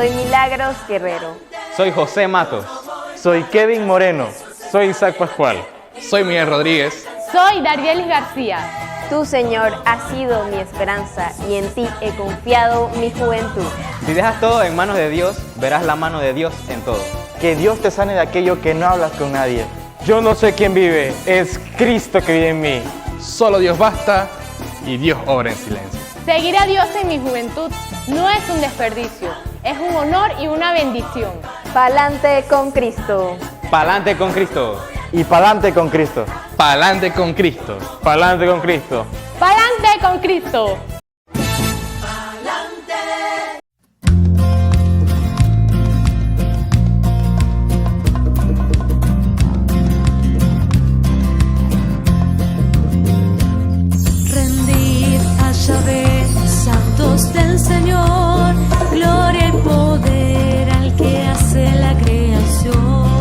Soy Milagros Guerrero. Soy José Matos. Soy Kevin Moreno. Soy Isaac Pascual. Soy Miguel Rodríguez. Soy Darielis García. Tú, Señor, has sido mi esperanza y en ti he confiado mi juventud. Si dejas todo en manos de Dios, verás la mano de Dios en todo. Que Dios te sane de aquello que no hablas con nadie. Yo no sé quién vive, es Cristo que vive en mí. Solo Dios basta y Dios obra en silencio. Seguir a Dios en mi juventud no es un desperdicio, es un honor y una bendición. Pa'lante con Cristo. Pa'lante con Cristo. Y pa'lante con Cristo. Pa'lante con Cristo. Pa'lante con Cristo. ¡Pa'lante con Cristo! Rendir a Yahvé, santos del Señor, gloria y poder al que hace la creación.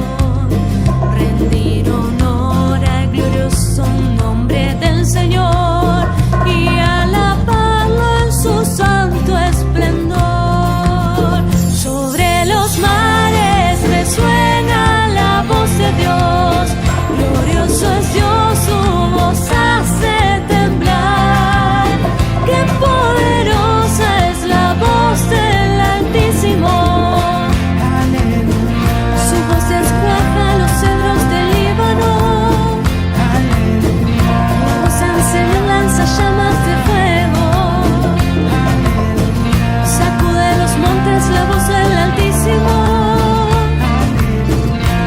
Rendir honor al glorioso nombre del Señor y alabarlo en su santo esplendor. Sobre los mares resuena la voz de Dios, glorioso es Dios, su voz hace temblar. Qué poderosa es la voz del Altísimo. Su voz descuaja los cedros del Líbano. La voz enseña lanza llamas de fuego. Sacude los montes la voz del Altísimo.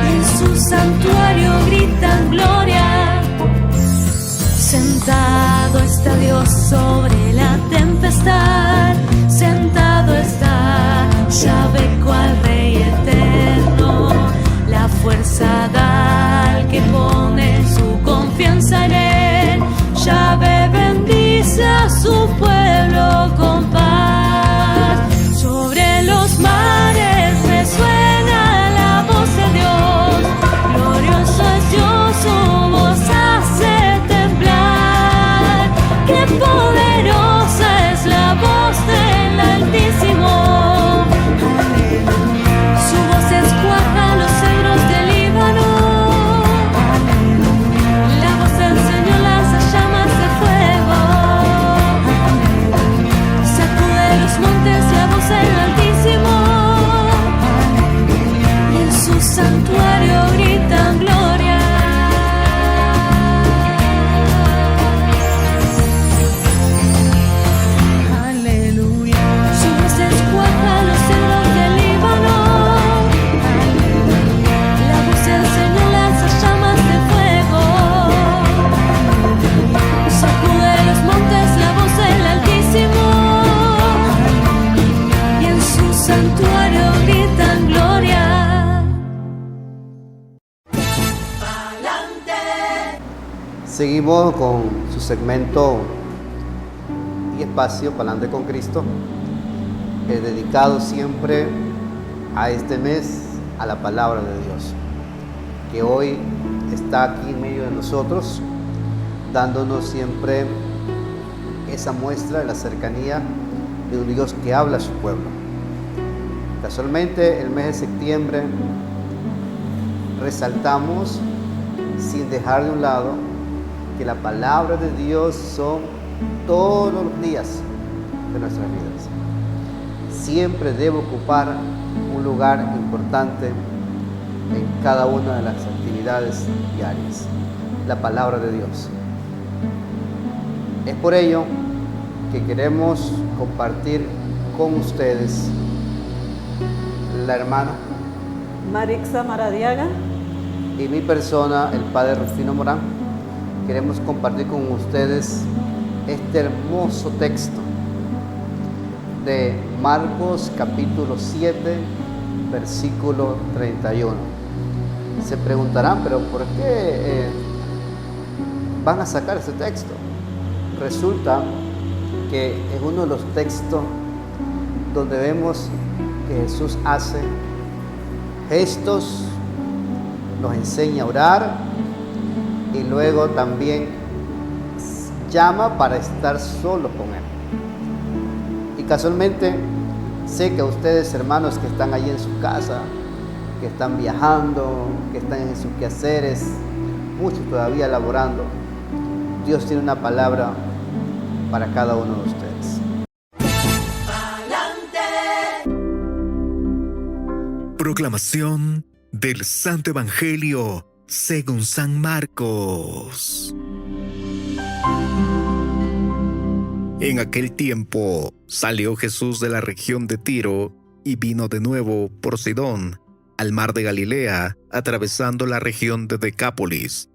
En su santuario gritan gloria. Sentado está Dios sobre la tempestad. Sentado está Yahvé cual Rey eterno. La fuerza da al que pone su confianza en él. Yahvé bendice a su pueblo con paz. Sobre los mares resuena la voz de Dios. Glorioso es Dios, su voz hace temblar. Qué poderosa es la voz del Altísimo. Su voz descuaja los cedros del Líbano. La voz del Señor lanza llamas de fuego. Sacude los montes la voz del Altísimo. Y en su santuario gritan gloria. Aleluya. Su voz descuaja los cedros del Líbano. La voz del Señor lanza llamas de fuego. Sacude los montes la voz del Altísimo. Y en su santuario gritan gloria. Seguimos con su segmento y espacio Pa'lante con Cristo, dedicado siempre a este mes a la palabra de Dios, que hoy está aquí en medio de nosotros, dándonos siempre esa muestra de la cercanía de un Dios que habla a su pueblo. Casualmente el mes de septiembre resaltamos, sin dejar de un lado, que la palabra de Dios son todos los días de nuestras vidas. Siempre debe ocupar un lugar importante en cada una de las actividades diarias, la palabra de Dios. Es por ello que queremos compartir con ustedes la hermana Marixa Maradiaga y mi persona, el padre Rufino Morán. Queremos compartir con ustedes este hermoso texto de Marcos capítulo 7, versículo 31. Se preguntarán, pero ¿por qué van a sacar este texto? Resulta que es uno de los textos donde vemos que Jesús hace gestos, nos enseña a orar y luego también llama para estar solo con Él. Y casualmente Sé que a ustedes, hermanos, que están allí en su casa, que están viajando, que están en sus quehaceres, muchos todavía laborando, Dios tiene una palabra para cada uno de ustedes. Proclamación del Santo Evangelio según San Marcos. En aquel tiempo salió Jesús de la región de Tiro y vino de nuevo por Sidón, al mar de Galilea, atravesando la región de Decápolis.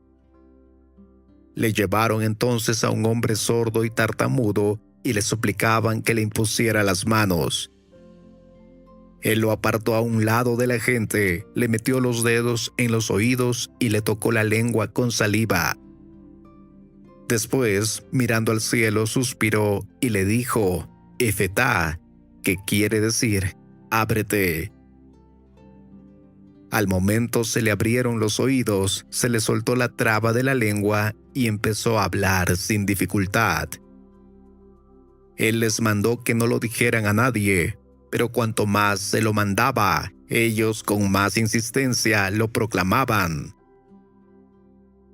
Le llevaron entonces a un hombre sordo y tartamudo y le suplicaban que le impusiera las manos. Él lo apartó a un lado de la gente, le metió los dedos en los oídos y le tocó la lengua con saliva. Después, mirando al cielo, suspiró y le dijo, Efetá, que quiere decir, ábrete. Al momento se le abrieron los oídos, se le soltó la traba de la lengua y empezó a hablar sin dificultad. Él les mandó que no lo dijeran a nadie, pero cuanto más se lo mandaba, ellos con más insistencia lo proclamaban.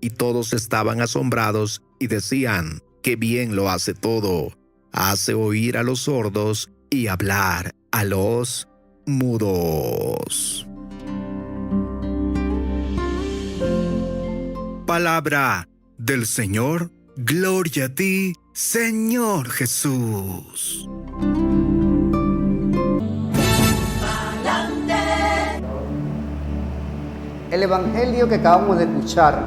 Y todos estaban asombrados y decían, qué bien lo hace todo, hace oír a los sordos y hablar a los mudos. Palabra del Señor, gloria a ti, Señor Jesús. El Evangelio que acabamos de escuchar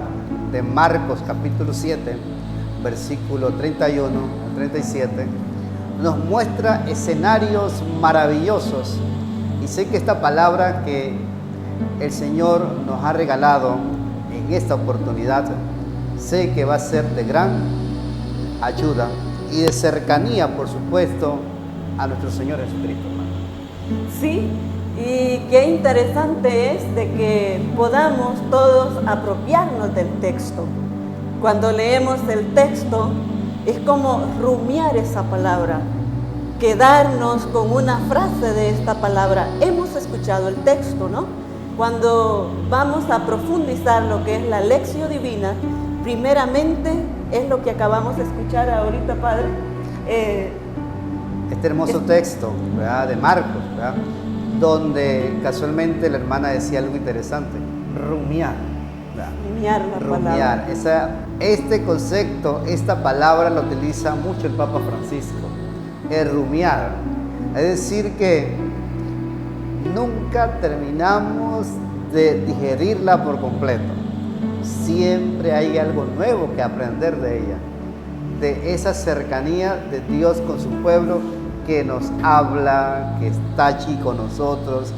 de Marcos capítulo 7, versículo 31 al 37, nos muestra escenarios maravillosos. Y sé que esta palabra que el Señor nos ha regalado en esta oportunidad, sé que va a ser de gran ayuda y de cercanía, por supuesto, a nuestro Señor Jesucristo. Sí, y qué interesante es de que podamos todos apropiarnos del texto. Cuando leemos el texto, es como rumiar esa palabra, quedarnos con una frase de esta palabra. Hemos escuchado el texto, ¿no? Cuando vamos a profundizar lo que es la lección divina, primeramente es lo que acabamos de escuchar ahorita, Padre. Este hermoso texto, ¿verdad?, de Marcos, ¿verdad?, donde casualmente la hermana decía algo interesante, rumiar. ¿verdad? Rumiar la palabra. Este concepto, esta palabra la utiliza mucho el Papa Francisco, el rumiar. Es decir que nunca terminamos de digerirla por completo. Siempre hay algo nuevo que aprender de ella, de esa cercanía de Dios con su pueblo, que nos habla, que está allí con nosotros.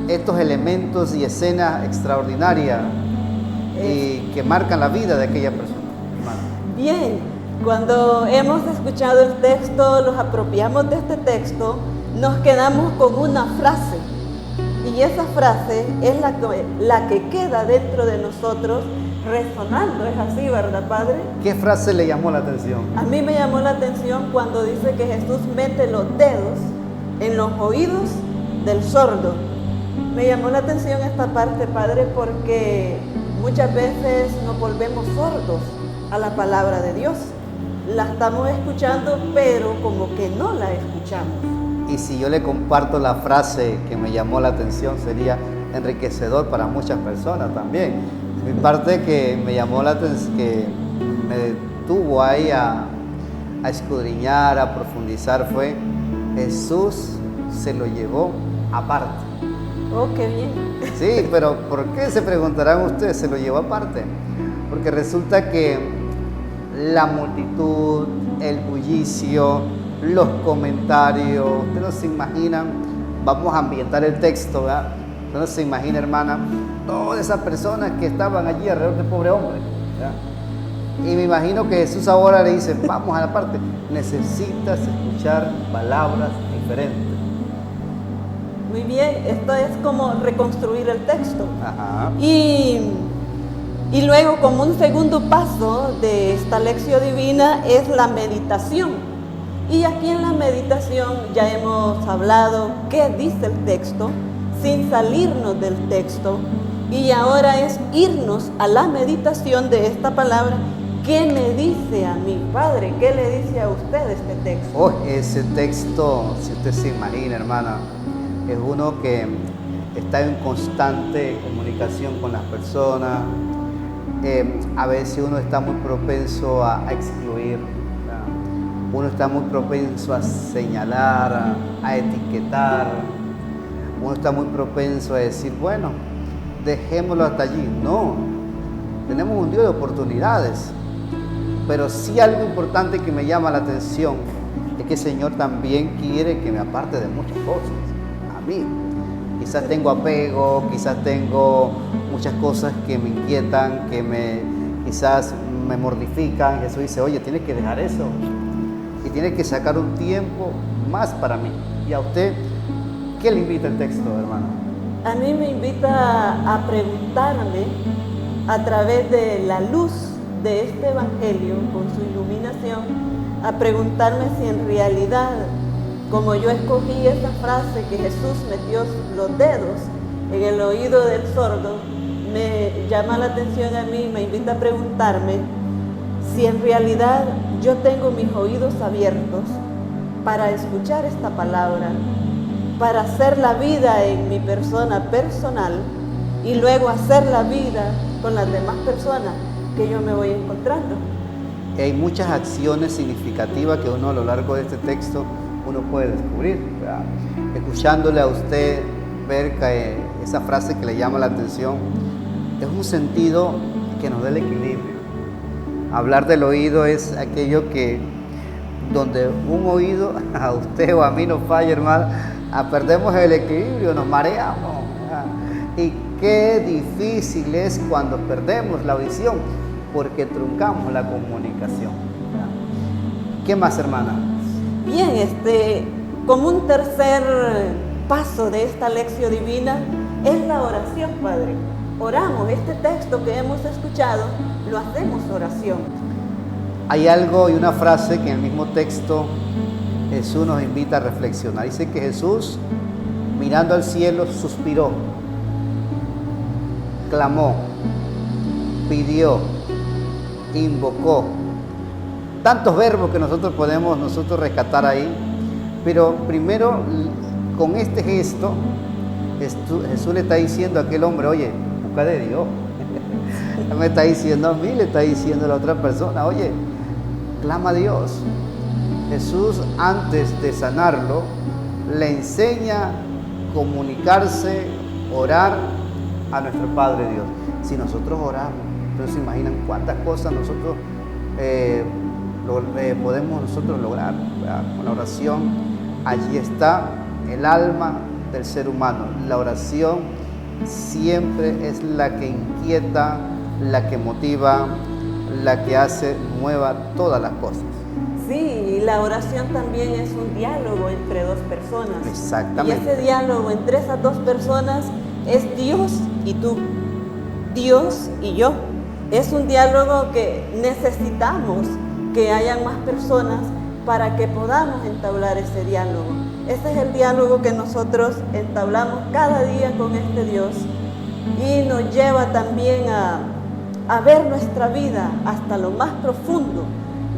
Estos elementos y escenas extraordinarias y que marcan la vida de aquella persona. Bien, cuando hemos escuchado el texto, los apropiamos de este texto, nos quedamos con una frase. Y esa frase es la que queda dentro de nosotros resonando. Es así, ¿verdad, Padre? ¿Qué frase le llamó la atención? A mí me llamó la atención cuando dice que Jesús mete los dedos en los oídos del sordo. Me llamó la atención esta parte, Padre, porque muchas veces nos volvemos sordos a la palabra de Dios. La estamos escuchando, pero como que no la escuchamos. Y si yo le comparto la frase que me llamó la atención, sería enriquecedor para muchas personas también. Mi parte que me llamó la atención, que me detuvo ahí a escudriñar, a profundizar, fue Jesús se lo llevó aparte. Oh, qué bien. Sí, pero ¿por qué, se preguntarán ustedes, se lo llevó aparte? Porque resulta que la multitud, el bullicio, los comentarios, ustedes no se imaginan, vamos a ambientar el texto, ¿verdad? Usted no se imagina, hermana, todas esas personas que estaban allí alrededor del pobre hombre, ¿verdad? Y me imagino que Jesús ahora le dice, vamos a la parte, necesitas escuchar palabras diferentes. Muy bien, esto es como reconstruir el texto. Ajá. Y luego, como un segundo paso de esta lección divina, es la meditación. Y aquí en la meditación ya hemos hablado qué dice el texto, sin salirnos del texto. Y ahora es irnos a la meditación de esta palabra. ¿Qué me dice a mí, Padre? ¿Qué le dice a usted este texto? Oh, ese texto, si usted se imagina, hermana, es uno que está en constante comunicación con las personas. A veces uno está muy propenso a excluir, ¿verdad? Uno está muy propenso a señalar, a etiquetar. Uno está muy propenso a decir, bueno, dejémoslo hasta allí. No, tenemos un Dios de oportunidades. Pero sí algo importante que me llama la atención es que el Señor también quiere que me aparte de muchas cosas. A mí. Quizás tengo apego, quizás tengo muchas cosas que me inquietan, quizás me mortifican. Jesús dice, oye, tienes que dejar eso. Y tienes que sacar un tiempo más para mí. Y a usted, ¿qué le invita el texto, hermano? A mí me invita a preguntarme a través de la luz de este evangelio, con su iluminación, a preguntarme si en realidad, como yo escogí esa frase que Jesús metió los dedos en el oído del sordo, me llama la atención a mí, me invita a preguntarme si en realidad yo tengo mis oídos abiertos para escuchar esta palabra, para hacer la vida en mi persona personal y luego hacer la vida con las demás personas que yo me voy encontrando. Hay muchas acciones significativas que uno a lo largo de este texto uno puede descubrir, ¿verdad? Escuchándole a usted ver que esa frase que le llama la atención es un sentido que nos da el equilibrio. Hablar del oído es aquello que donde un oído a usted o a mí nos falla, hermano, perdemos el equilibrio, nos mareamos, ¿verdad? Y qué difícil es cuando perdemos la audición, porque truncamos la comunicación, ¿verdad? ¿Qué más, hermana? Bien, como un tercer paso de esta lección divina es la oración, Padre. Oramos, este texto que hemos escuchado, lo hacemos oración. Hay algo y una frase que en el mismo texto Jesús nos invita a reflexionar. Dice que Jesús, mirando al cielo, suspiró, clamó, pidió, invocó. Tantos verbos que nosotros podemos rescatar ahí, pero primero con este gesto Jesús le está diciendo a aquel hombre, oye, busca de Dios. No me está diciendo a mí, le está diciendo a la otra persona, oye, clama a Dios. Jesús, antes de sanarlo, le enseña a comunicarse, orar a nuestro Padre Dios. Si nosotros oramos, entonces imaginan cuántas cosas nosotros podemos nosotros lograr, ¿verdad? Con la oración. Allí está el alma del ser humano. La oración siempre es la que inquieta, la que motiva, la que hace nueva todas las cosas. Sí, y la oración también es un diálogo entre dos personas. Exactamente. Y ese diálogo entre esas dos personas es Dios y tú, Dios y yo. Es un diálogo que necesitamos que hayan más personas para que podamos entablar ese diálogo. Ese es el diálogo que nosotros entablamos cada día con este Dios y nos lleva también a ver nuestra vida hasta lo más profundo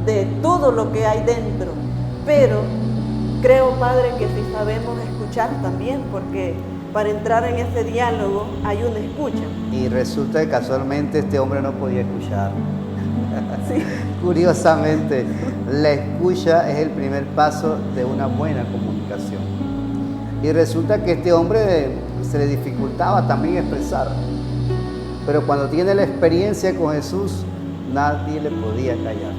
de todo lo que hay dentro. Pero creo, Padre, que si sabemos escuchar también, porque para entrar en ese diálogo hay una escucha. Y resulta que casualmente este hombre no podía escuchar. Sí. Curiosamente, la escucha es el primer paso de una buena comunicación. Y resulta que este hombre se le dificultaba también expresar. Pero cuando tiene la experiencia con Jesús, nadie le podía callar.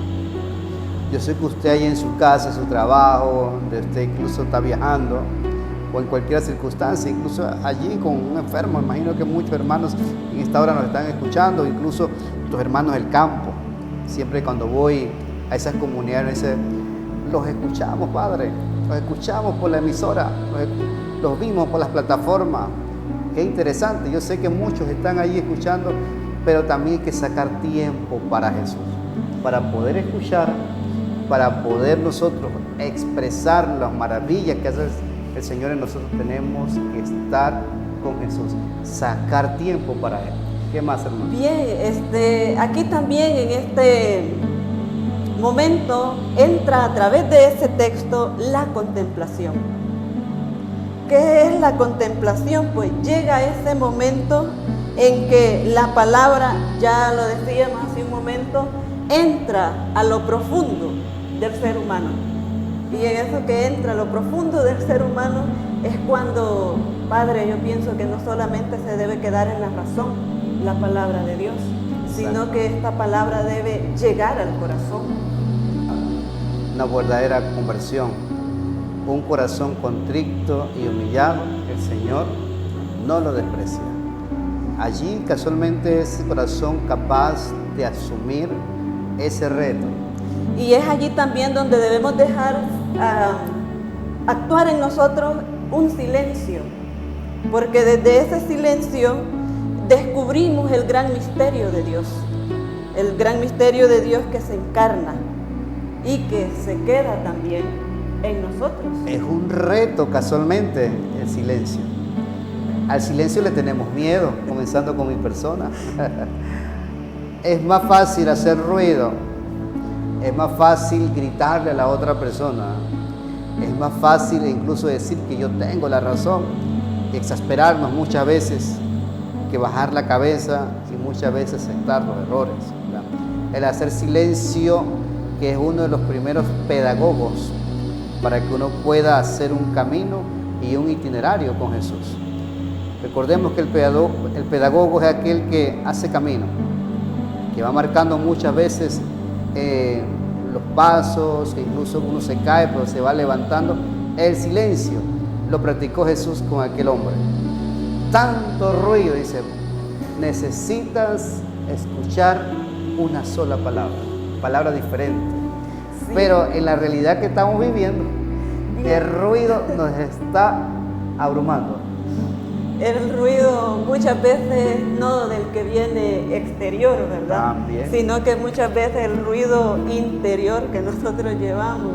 Yo sé que usted ahí en su casa, en su trabajo, donde usted incluso está viajando, o en cualquier circunstancia, incluso allí con un enfermo, imagino que muchos hermanos en esta hora nos están escuchando, incluso los hermanos del campo. Siempre cuando voy a esas comunidades, los escuchamos, Padre, los escuchamos por la emisora, los vimos por las plataformas. Qué interesante, yo sé que muchos están ahí escuchando, pero también hay que sacar tiempo para Jesús, para poder escuchar para poder nosotros expresar las maravillas que hace el Señor en nosotros, tenemos que estar con Jesús, sacar tiempo para Él. ¿Qué más, hermano? Bien, aquí también en este momento entra a través de ese texto la contemplación. ¿Qué es la contemplación? Pues llega ese momento en que la palabra, ya lo decíamos hace un momento, entra a lo profundo del ser humano. Y en eso que entra a lo profundo del ser humano es cuando, Padre, yo pienso que no solamente se debe quedar en la razón la palabra de Dios, sino que esta palabra debe llegar al corazón. Una verdadera conversión, un corazón contrito y humillado, el Señor no lo desprecia. Allí casualmente es el corazón capaz de asumir ese reto. Y es allí también donde debemos dejar actuar en nosotros un silencio, porque desde ese silencio descubrimos el gran misterio de Dios, el gran misterio de Dios que se encarna y que se queda también en nosotros. Es un reto casualmente el silencio. Al silencio le tenemos miedo, comenzando con mi persona. Es más fácil hacer ruido, es más fácil gritarle a la otra persona, es más fácil incluso decir que yo tengo la razón, exasperarnos muchas veces que bajar la cabeza y muchas veces aceptar los errores, ¿verdad? El hacer silencio, que es uno de los primeros pedagogos para que uno pueda hacer un camino y un itinerario con Jesús. Recordemos que el pedagogo es aquel que hace camino, que va marcando muchas veces los pasos, que incluso uno se cae pero se va levantando. El silencio lo practicó Jesús con aquel hombre. Tanto ruido, dice, necesitas escuchar una sola palabra diferente. Sí. Pero en la realidad que estamos viviendo, el ruido nos está abrumando. El ruido muchas veces no del que viene exterior, ¿verdad? También. Sino que muchas veces el ruido interior que nosotros llevamos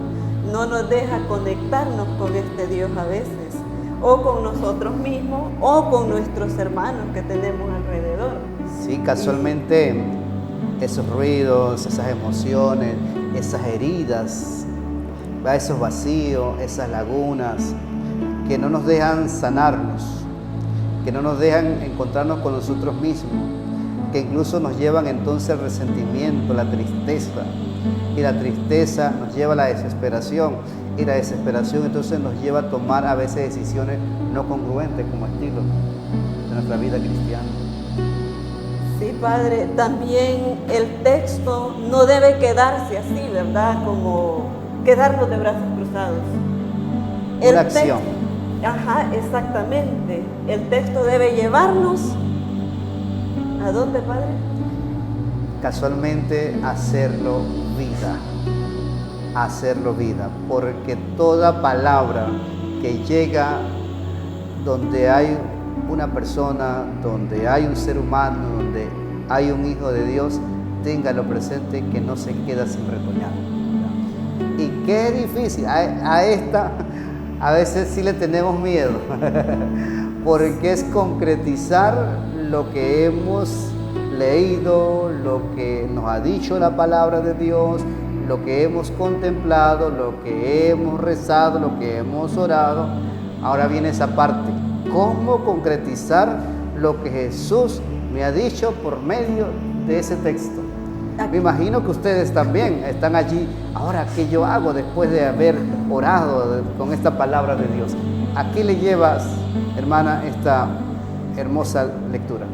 no nos deja conectarnos con este Dios a veces, o con nosotros mismos, o con nuestros hermanos que tenemos alrededor. Sí, casualmente esos ruidos, esas emociones, esas heridas, esos vacíos, esas lagunas que no nos dejan sanarnos, que no nos dejan encontrarnos con nosotros mismos, que incluso nos llevan entonces al resentimiento, la tristeza, y la tristeza nos lleva a la desesperación, y la desesperación entonces nos lleva a tomar a veces decisiones no congruentes como estilo de nuestra vida cristiana. Sí, Padre, también el texto no debe quedarse así, ¿verdad? Como quedarnos de brazos cruzados. Una acción. Ajá, exactamente. El texto debe llevarnos ¿a dónde, Padre? Casualmente hacerlo vida, porque toda palabra que llega donde hay una persona, donde hay un ser humano, donde hay un hijo de Dios, téngalo presente que no se queda sin retoñar. Y qué difícil, a esta a veces sí le tenemos miedo, porque es concretizar lo que hemos leído, lo que nos ha dicho la palabra de Dios, lo que hemos contemplado, lo que hemos rezado, lo que hemos orado. Ahora viene esa parte, ¿cómo concretizar lo que Jesús me ha dicho por medio de ese texto? Me imagino que ustedes también están allí. Ahora, ¿qué yo hago después de haber orado con esta palabra de Dios? ¿A qué le llevas, hermana, esta hermosa lectura?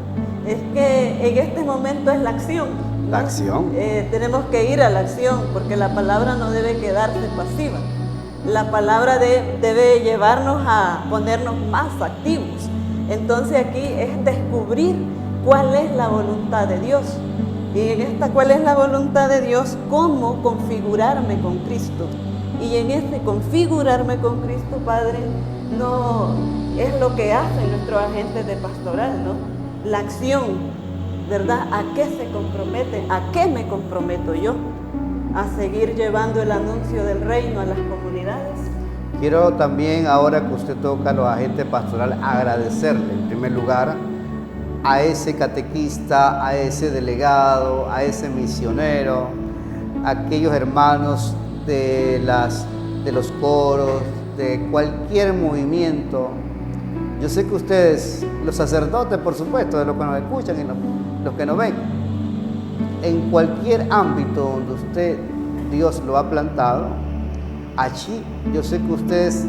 Es que en este momento es la acción, ¿no? La acción. Tenemos que ir a la acción, porque la palabra no debe quedarse pasiva. La palabra debe llevarnos a ponernos más activos. Entonces aquí es descubrir cuál es la voluntad de Dios. Y en esta, ¿cuál es la voluntad de Dios? ¿Cómo configurarme con Cristo? Y en este configurarme con Cristo, Padre, no es lo que hacen nuestros agentes de pastoral, ¿no? La acción, ¿verdad? ¿A qué se comprometen? ¿A qué me comprometo yo? a seguir llevando el anuncio del reino a las comunidades. Quiero también, ahora que usted toca a los agentes pastorales, agradecerle en primer lugar a ese catequista, a ese delegado, a ese misionero, a aquellos hermanos de los coros, de cualquier movimiento. Yo sé que ustedes, los sacerdotes, por supuesto, de los que nos escuchan y los que nos ven, en cualquier ámbito donde usted, Dios lo ha plantado, allí yo sé que ustedes,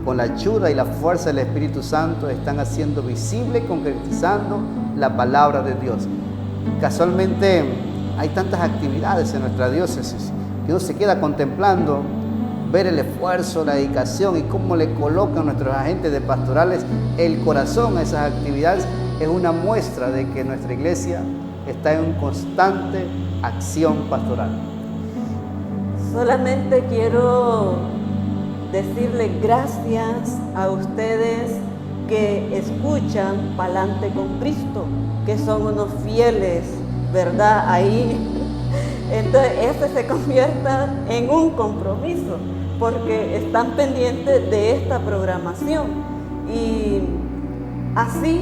con la ayuda y la fuerza del Espíritu Santo, están haciendo visible y concretizando la palabra de Dios. Casualmente hay tantas actividades en nuestra diócesis que uno se queda contemplando, ver el esfuerzo, la dedicación y cómo le colocan nuestros agentes de pastorales el corazón a esas actividades. Es una muestra de que nuestra iglesia está en constante acción pastoral. Solamente quiero decirle gracias a ustedes que escuchan Palante con Cristo, que son unos fieles, ¿verdad? Ahí. Entonces, este se convierta en un compromiso, porque están pendientes de esta programación. Y así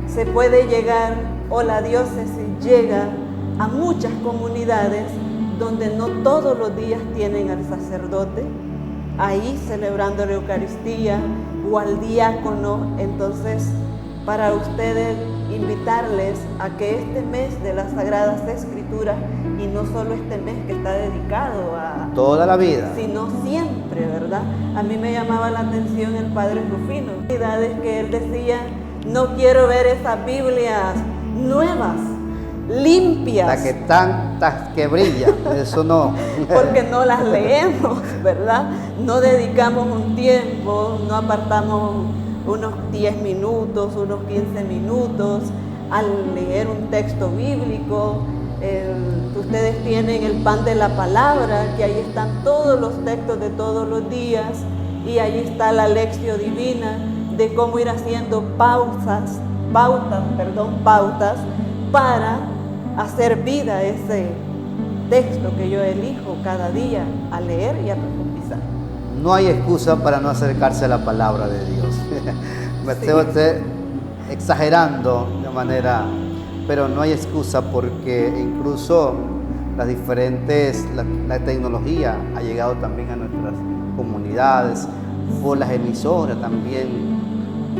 se puede llegar, o la diócesis llega a muchas comunidades donde no todos los días tienen al sacerdote ahí celebrando la Eucaristía o al diácono. Entonces, para ustedes, invitarles a que este mes de las Sagradas Escrituras, y no solo este mes que está dedicado a toda la vida, sino siempre, ¿verdad? A mí me llamaba la atención el padre Rufino, que él decía: no quiero ver esas Biblias nuevas, limpias, que brillan, eso no. Porque no las leemos, ¿verdad? No dedicamos un tiempo, no apartamos unos 10 minutos, unos 15 minutos al leer un texto bíblico. Ustedes tienen el pan de la palabra, que ahí están todos los textos de todos los días, y ahí está la lección divina de cómo ir haciendo pautas para hacer vida ese texto que yo elijo cada día a leer y a profundizar. No hay excusa para no acercarse a la palabra de Dios. Me estoy exagerando de manera, pero no hay excusa, porque incluso la tecnología ha llegado también a nuestras comunidades, por las emisoras también.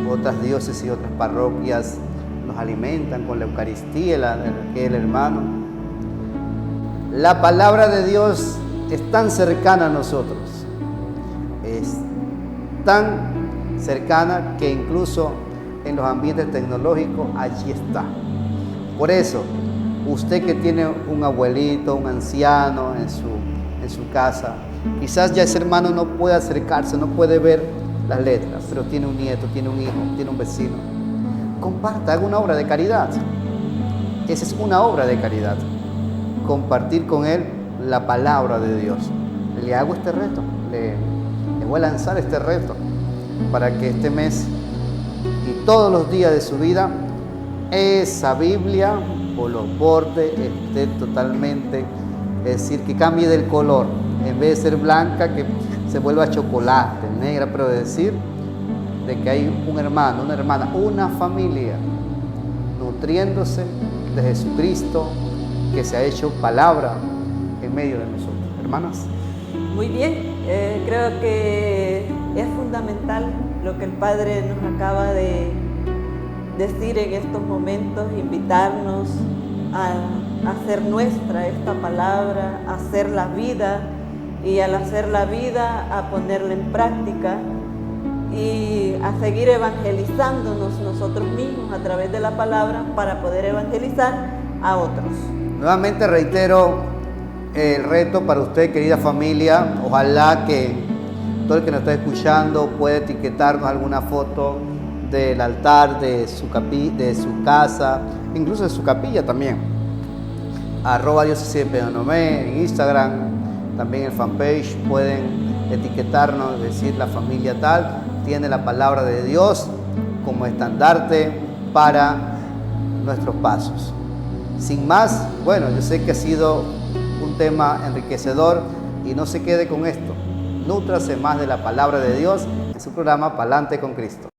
Otras diócesis y otras parroquias nos alimentan con la Eucaristía, el hermano. La palabra de Dios es tan cercana a nosotros, es tan cercana que incluso en los ambientes tecnológicos allí está. Por eso, usted que tiene un abuelito, un anciano en su casa, quizás ya ese hermano no puede acercarse, no puede ver las letras, pero tiene un nieto, tiene un hijo, tiene un vecino. Comparta, haga una obra de caridad. Esa es una obra de caridad. Compartir con él la palabra de Dios. Le hago este reto, le voy a lanzar este reto para que este mes y todos los días de su vida esa Biblia por los bordes esté totalmente, es decir, que cambie del color, en vez de ser blanca, que se vuelva chocolate, negra, pero decir de que hay un hermano, una hermana, una familia nutriéndose de Jesucristo, que se ha hecho palabra en medio de nosotros. Hermanas. Muy bien, creo que es fundamental lo que el Padre nos acaba de decir en estos momentos, invitarnos a hacer nuestra esta palabra, a hacer la vida, y al hacer la vida a ponerla en práctica y a seguir evangelizándonos nosotros mismos a través de la palabra para poder evangelizar a otros. Nuevamente reitero el reto para usted, querida familia. Ojalá que todo el que nos está escuchando pueda etiquetarnos alguna foto del altar de su casa, incluso de su capilla también. @diócesis de Penonomé en Instagram, también el fanpage. Pueden etiquetarnos, decir la familia tal tiene la palabra de Dios como estandarte para nuestros pasos. Sin más, bueno, yo sé que ha sido un tema enriquecedor y no se quede con esto. Nútrase más de la palabra de Dios en su programa Pa'lante con Cristo.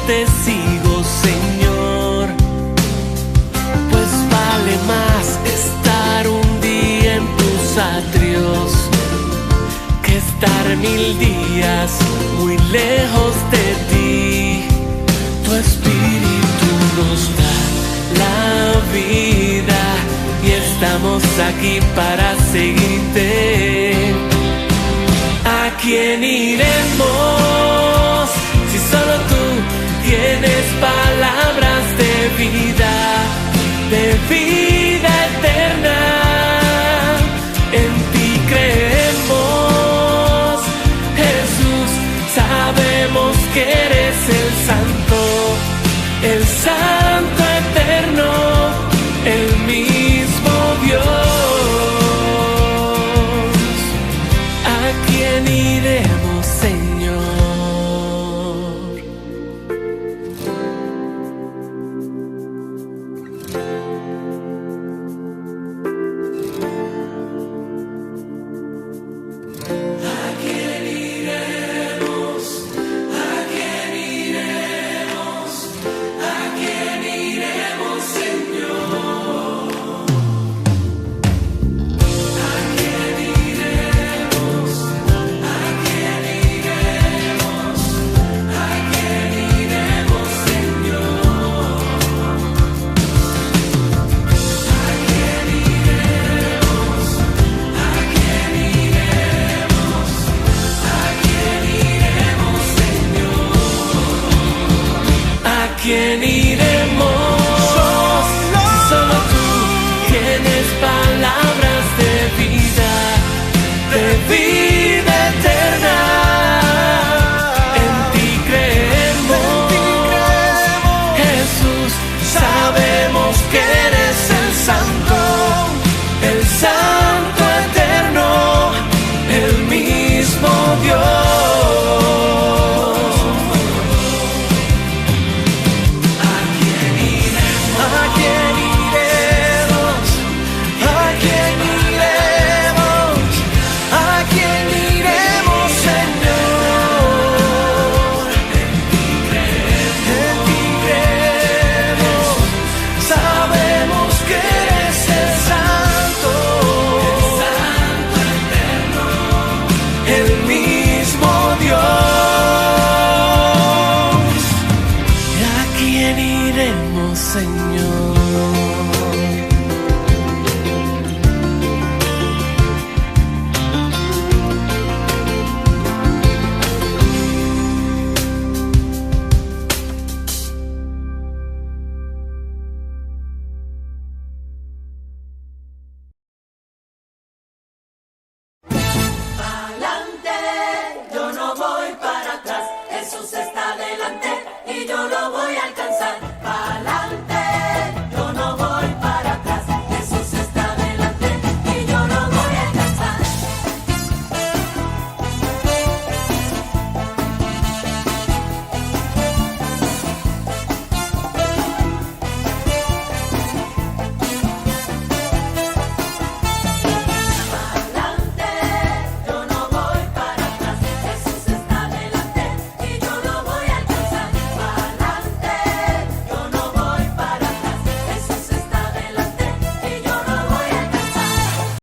Te sigo, Señor, pues vale más estar un día en tus atrios que estar 1000 días muy lejos de ti. Tu espíritu nos da la vida y estamos aquí para seguirte. ¿A quién iremos si solo tú tienes palabras de vida eterna? En ti creemos, Jesús, sabemos que eres el Santo eterno, el mismo Dios. ¿A quién iremos, Señor? quién iremos? Solo tú tienes palabras de vida, de vida.